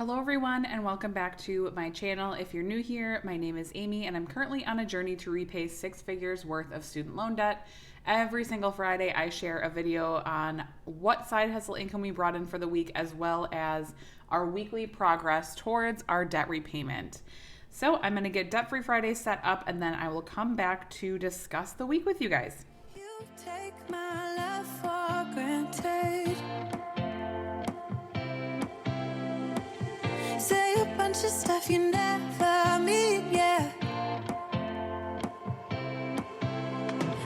Hello everyone and welcome back to my channel. If you're new here, my name is Amy and I'm currently on a journey to repay 6 figures worth of student loan debt. Every single Friday I share a video on what side hustle income we brought in for the week as well as our weekly progress towards our debt repayment. So I'm going to get Debt Free Friday set up and then I will come back to discuss the week with you guys. You take my love for granted. Say a bunch of stuff you never mean, yeah.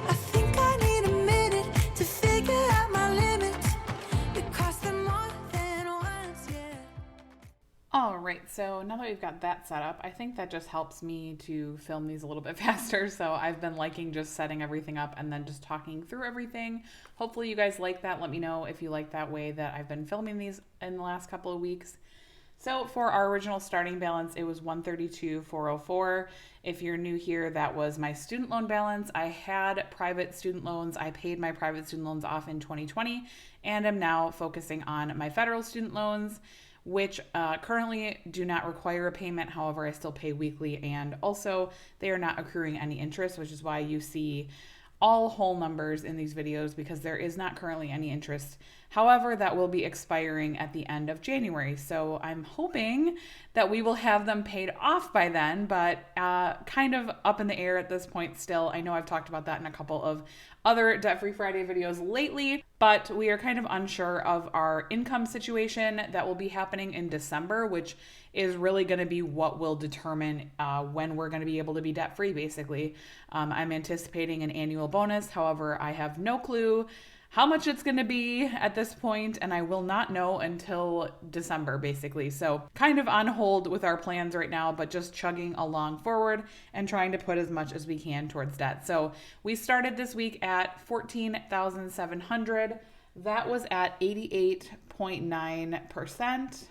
I think I need a minute to figure out my limits. You cross them more than once, yeah. All right, so now that we've got that set up, I think that just helps me to film these a little bit faster. So I've been liking just setting everything up and then just talking through everything. Hopefully you guys like that. Let me know if you like that way that I've been filming these in the last couple of weeks. So for our original starting balance, it was $132,404. If you're new here, that was my student loan balance. I had private student loans. I paid my private student loans off in 2020 and am now focusing on my federal student loans, which currently do not require a payment. However, I still pay weekly and also they are not accruing any interest, which is why you see all whole numbers in these videos because there is not currently any interest. However, that will be expiring at the end of January. So I'm hoping that we will have them paid off by then, but kind of up in the air at this point still. I know I've talked about that in a couple of other Debt Free Friday videos lately, but we are kind of unsure of our income situation that will be happening in December, which is really going to be what will determine when we're going to be able to be debt free, basically. I'm anticipating an annual bonus. However, I have no clue how much it's going to be at this point, and I will not know until December, basically. So kind of on hold with our plans right now, but just chugging along forward and trying to put as much as we can towards debt. So we started this week at $14,700. That was at 88.9%.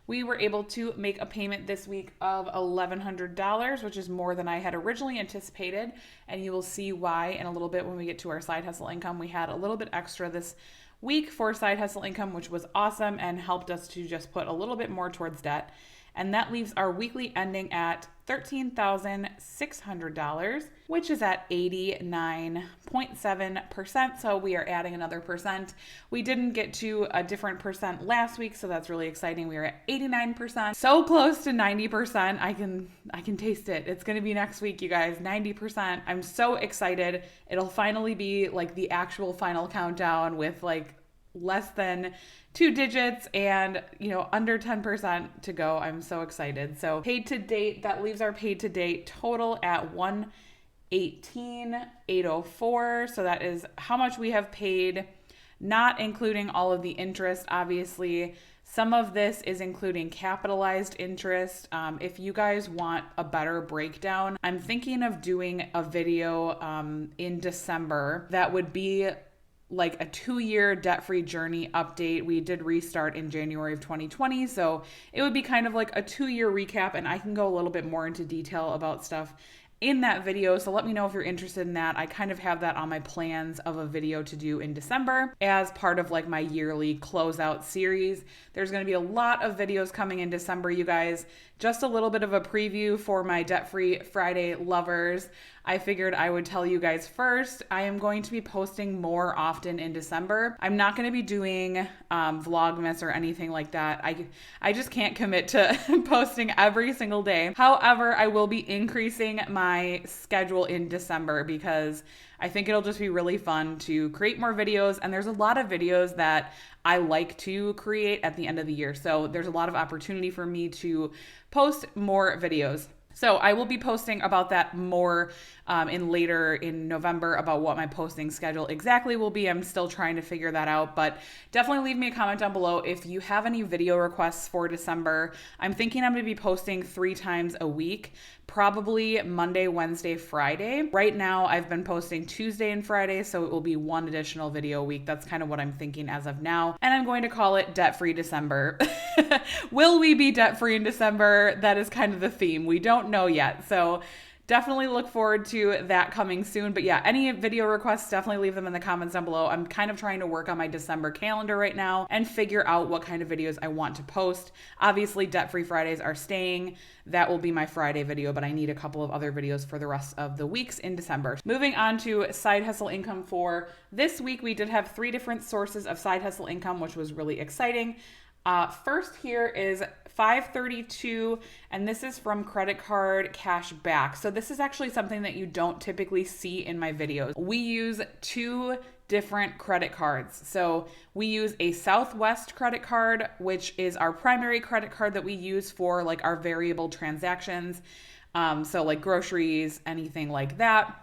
We were able to make a payment this week of $1,100, which is more than I had originally anticipated. And you will see why in a little bit when we get to our side hustle income. We had a little bit extra this week for side hustle income, which was awesome and helped us to just put a little bit more towards debt. And that leaves our weekly ending at $13,600, which is at 89.7%. So we are adding another percent. We didn't get to a different percent last week, so that's really exciting. We are at 89%, so close to 90%. I can taste it. It's going to be next week, you guys. 90%. I'm so excited. It'll finally be like the actual final countdown with like less than 2 digits and, under 10% to go. I'm so excited. So paid to date, that leaves our paid to date total at $118,804. So that is how much we have paid, not including all of the interest. Obviously, some of this is including capitalized interest. If you guys want a better breakdown, I'm thinking of doing a video in December that would be like a 2-year debt-free journey update. We did restart in January of 2020, so it would be kind of like a 2-year recap, and I can go a little bit more into detail about stuff in that video, so let me know if you're interested in that. I kind of have that on my plans of a video to do in December as part of like my yearly closeout series. There's going to be a lot of videos coming in December, you guys. Just a little bit of a preview for my Debt Free Friday lovers. I figured I would tell you guys first. I am going to be posting more often in December. I'm not going to be doing Vlogmas or anything like that. I just can't commit to posting every single day. However, I will be increasing my schedule in December because I think it'll just be really fun to create more videos. And there's a lot of videos that I like to create at the end of the year. So there's a lot of opportunity for me to post more videos. So I will be posting about that more later in November about what my posting schedule exactly will be. I'm still trying to figure that out, but definitely leave me a comment down below if you have any video requests for December. I'm thinking I'm going to be posting 3 times a week, probably Monday, Wednesday, Friday. Right now I've been posting Tuesday and Friday, so it will be 1 additional video a week. That's kind of what I'm thinking as of now. And I'm going to call it Debt Free December. Will we be debt free in December? That is kind of the theme. We don't know yet. So definitely look forward to that coming soon. But yeah, any video requests, definitely leave them in the comments down below. I'm kind of trying to work on my December calendar right now and figure out what kind of videos I want to post. Obviously, Debt-Free Fridays are staying. That will be my Friday video, but I need a couple of other videos for the rest of the weeks in December. Moving on to side hustle income for this week, we did have 3 different sources of side hustle income, which was really exciting. First here is 532, and this is from credit card cash back. So this is actually something that you don't typically see in my videos. We use 2 different credit cards. So we use a Southwest credit card, which is our primary credit card that we use for like our variable transactions. So like groceries, anything like that.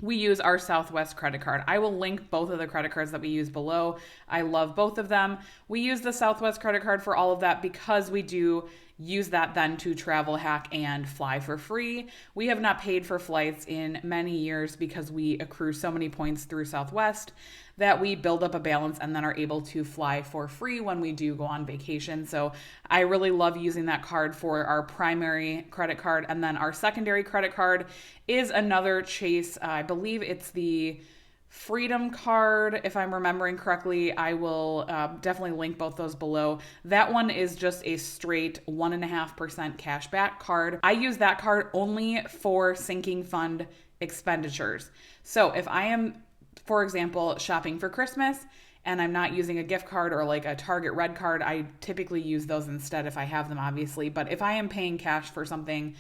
We use our Southwest credit card. I will link both of the credit cards that we use below. I love both of them. We use the Southwest credit card for all of that because we do use that then to travel hack and fly for free. We have not paid for flights in many years because we accrue so many points through Southwest that we build up a balance and then are able to fly for free when we do go on vacation. So I really love using that card for our primary credit card. And then our secondary credit card is another Chase. I believe it's the Freedom card, if I'm remembering correctly. I will definitely link both those below. That one is just a straight 1.5% cash back card. I use that card only for sinking fund expenditures. So if I am, for example, shopping for Christmas and I'm not using a gift card or like a Target Red card, I typically use those instead if I have them, obviously. But if I am paying cash for something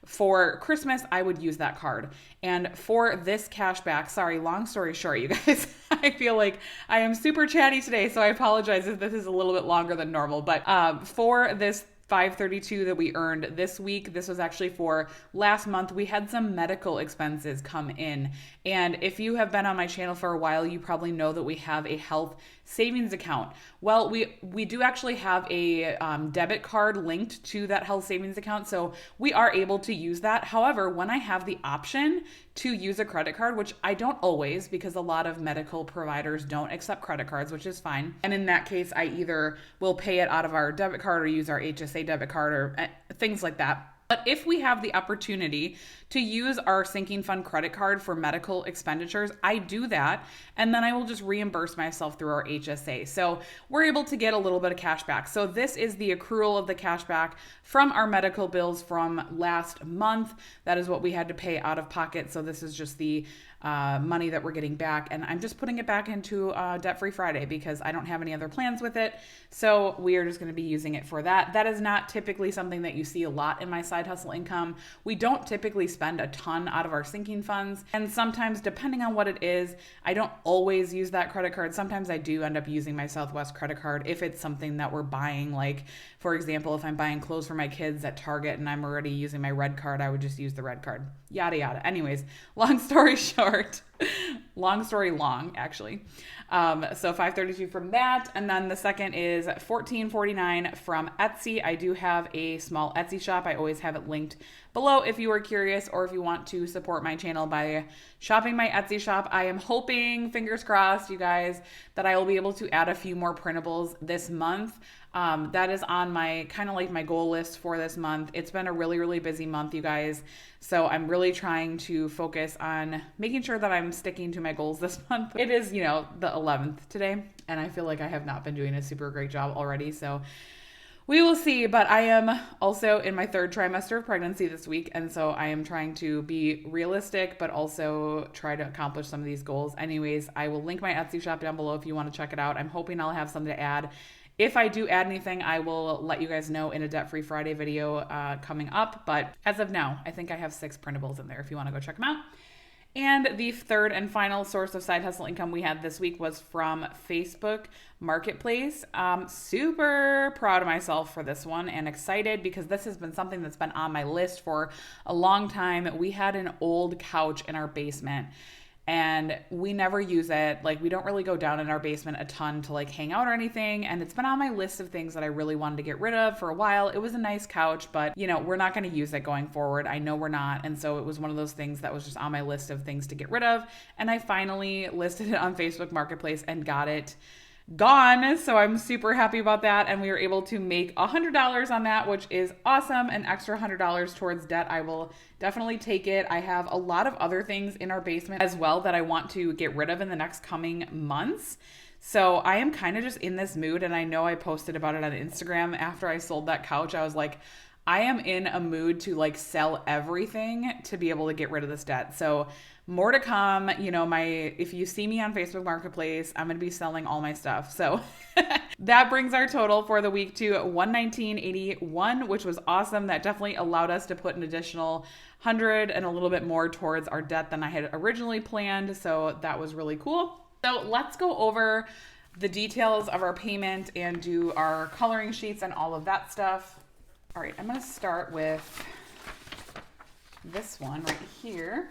for Christmas, I would use that card. And for this cash back, sorry, long story short, you guys, I feel like I am super chatty today, so I apologize if this is a little bit longer than normal. But for this 532 that we earned this week, this was actually for last month. We had some medical expenses come in. And if you have been on my channel for a while, you probably know that we have a health savings account. Well, we do actually have a debit card linked to that health savings account, so we are able to use that. However, when I have the option to use a credit card, which I don't always, because a lot of medical providers don't accept credit cards, which is fine. And in that case, I either will pay it out of our debit card or use our HSA debit card or things like that. But if we have the opportunity to use our sinking fund credit card for medical expenditures, I do that, and then I will just reimburse myself through our HSA. So we're able to get a little bit of cash back. So this is the accrual of the cash back from our medical bills from last month. That is what we had to pay out of pocket. So this is just the money that we're getting back, and I'm just putting it back into Debt-Free Friday because I don't have any other plans with it. So we are just going to be using it for that. That is not typically something that you see a lot in my side hustle income. We don't typically spend a ton out of our sinking funds, and sometimes, depending on what it is, I don't always use that credit card. Sometimes I do end up using my Southwest credit card if it's something that we're buying. Like, for example, if I'm buying clothes for my kids at Target and I'm already using my red card, I would just use the red card. Yada yada. Anyways, long story short, long story long, actually. So 532 from that, and then the second is 1449 from Etsy. I do have a small Etsy shop. I always have it linked below if you are curious, or if you want to support my channel by shopping my Etsy shop. I am hoping, fingers crossed, you guys, that I will be able to add a few more printables this month. That is on my kind of like my goal list for this month. It's been a really, really busy month, you guys. So I'm really trying to focus on making sure that I'm sticking to my goals this month. It is, the 11th today, and I feel like I have not been doing a super great job already. So we will see, but I am also in my 3rd trimester of pregnancy this week, and so I am trying to be realistic, but also try to accomplish some of these goals. Anyways, I will link my Etsy shop down below if you want to check it out. I'm hoping I'll have something to add. If I do add anything, I will let you guys know in a Debt-Free Friday video coming up. But as of now, I think I have 6 printables in there if you want to go check them out. And the third and final source of side hustle income we had this week was from Facebook Marketplace. Super proud of myself for this one and excited because this has been something that's been on my list for a long time. We had an old couch in our basement, and we never use it. Like, we don't really go down in our basement a ton to like hang out or anything. And it's been on my list of things that I really wanted to get rid of for a while. It was a nice couch, but we're not going to use it going forward. I know we're not. And so it was one of those things that was just on my list of things to get rid of. And I finally listed it on Facebook Marketplace and got it gone. So I'm super happy about that. And we were able to make $100 on that, which is awesome. An extra $100 towards debt. I will definitely take it. I have a lot of other things in our basement as well that I want to get rid of in the next coming months. So I am kind of just in this mood, and I know I posted about it on Instagram after I sold that couch. I was like, I am in a mood to like sell everything to be able to get rid of this debt. So more to come. You know, if you see me on Facebook Marketplace, I'm going to be selling all my stuff. So that brings our total for the week to $119.81, which was awesome. That definitely allowed us to put an additional 100 and a little bit more towards our debt than I had originally planned. So that was really cool. So let's go over the details of our payment and do our coloring sheets and all of that stuff. All right, I'm going to start with this one right here.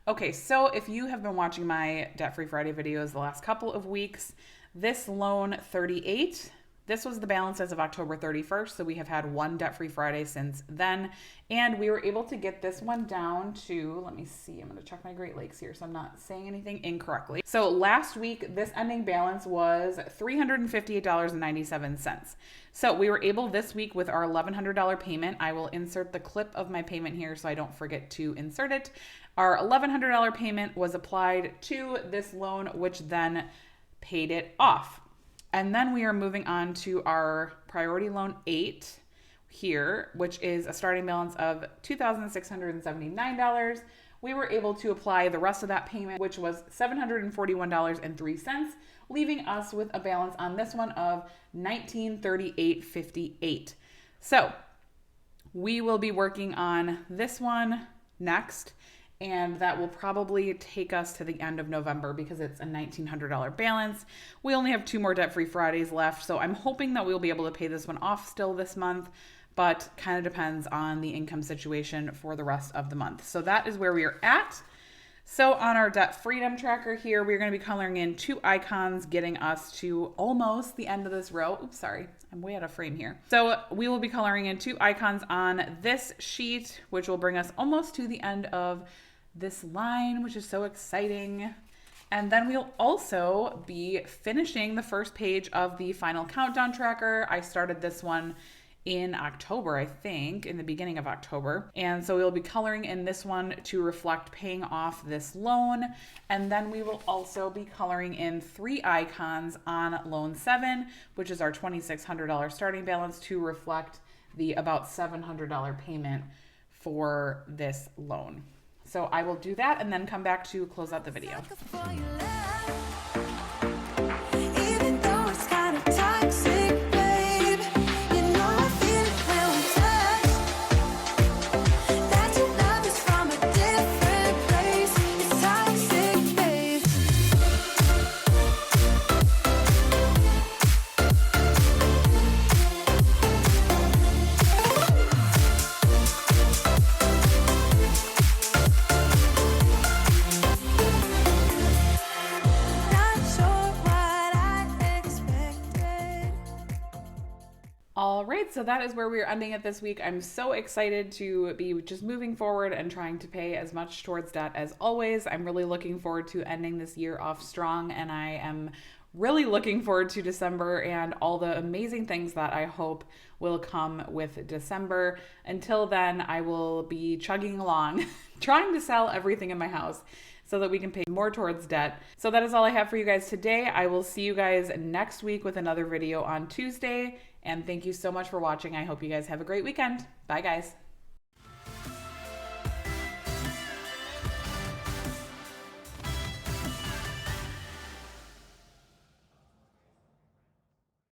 Okay, so if you have been watching my Debt Free Friday videos the last couple of weeks, this loan 38, this was the balance as of October 31st. So we have had one Debt Free Friday since then. And we were able to get this one down to, let me see, I'm going to check my Great Lakes here so I'm not saying anything incorrectly. So last week, this ending balance was $358.97. So we were able this week with our $1,100 payment. I will insert the clip of my payment here so I don't forget to insert it. Our $1,100 payment was applied to this loan, which then paid it off. And then we are moving on to our priority loan 8 here, which is a starting balance of $2,679. We were able to apply the rest of that payment, which was $741.03, leaving us with a balance on this one of $1,938.58. So we will be working on this one next, and that will probably take us to the end of November because it's a $1,900 balance. We only have 2 more Debt-Free Fridays left, so I'm hoping that we'll be able to pay this one off still this month, but kind of depends on the income situation for the rest of the month. So that is where we are at. So on our debt freedom tracker here, we're going to be coloring in 2 icons, getting us to almost the end of this row. Oops, sorry, I'm way out of frame here. So we will be coloring in 2 icons on this sheet, which will bring us almost to the end of this line, which is so exciting. And then we'll also be finishing the first page of the final countdown tracker. I started this one in October, I think, in the beginning of October. And so we'll be coloring in this one to reflect paying off this loan. And then we will also be coloring in 3 icons on loan 7, which is our $2,600 starting balance, to reflect the about $700 payment for this loan. So I will do that and then come back to close out the video. Even though it's kind of toxic, babe, you know I feel it when we touch. That your love is from a different place. It's toxic, babe. Not sure what I expected. All right, so that is where we are ending it this week. I'm so excited to be just moving forward and trying to pay as much towards debt as always. I'm really looking forward to ending this year off strong, and I am really looking forward to December and all the amazing things that I hope will come with December. Until then, I will be chugging along, trying to sell everything in my house so that we can pay more towards debt. So that is all I have for you guys today. I will see you guys next week with another video on Tuesday. And thank you so much for watching. I hope you guys have a great weekend. Bye, guys.